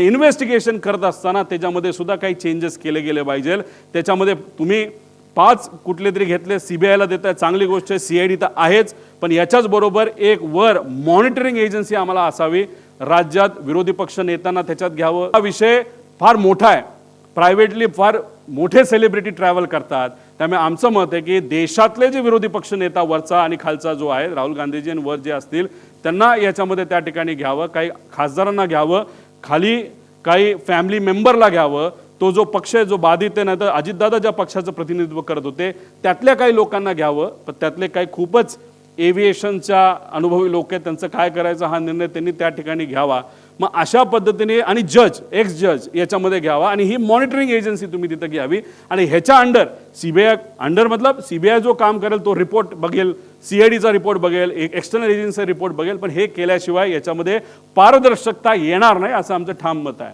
Investigation करत असताना त्याच्यामध्ये सुद्धा काही चेंजेस केले गेले पाहिजे। त्याच्यामध्ये तुम्ही 5 कुठले तरी घेतले, सीबीआयला देताय, चांगली गोष्ट आहे, सीआयडी तर आहेच, पण याच्याच बरोबर एक वर मॉनिटरिंग एजन्सी आम्हाला असावी राज्यात, विरोधी पक्ष नेत्यांना त्याच्यात घ्यावं। हा विषय फार मोठा आहे, प्रायव्हेटली फार मोठे सेलिब्रिटी ट्रॅव्हल करतात, त्यामुळे आमचं मत आहे की देशातले जे विरोधी पक्ष नेता वरचा आणि खालचा जो आहे, राहुल गांधीजी आणि वर जे असतील त्यांना याच्यामध्ये त्या ठिकाणी घ्यावं, काही खासदारांना घ्यावं, खाली काही फॅमिली मेंबरला घ्यावं, तो जो पक्ष आहे जो बाधित आहे, नाही तर अजितदादा ज्या पक्षाचं प्रतिनिधित्व करत होते त्यातल्या काही लोकांना घ्यावं, पण त्यातले काही खूपच एव्हिएशनच्या अनुभवी लोक आहेत, त्यांचं काय करायचं हा निर्णय त्यांनी त्या ठिकाणी घ्यावा। मग अशा पद्धतीने आणि जज, एक्स जज याच्यामध्ये घ्यावा आणि ही मॉनिटरिंग एजन्सी तुम्ही तिथं घ्यावी आणि ह्याच्या अंडर सीबीआय अंडर मतलब सीबीआय जो काम करेल तो रिपोर्ट बघेल, सीआयडीचा रिपोर्ट बघेल, एक एक्सटर्नल एजन्सीचा रिपोर्ट बघेल, पण हे केल्याशिवाय याच्यामध्ये पारदर्शकता येणार नाही असं आमचं ठाम मत आहे।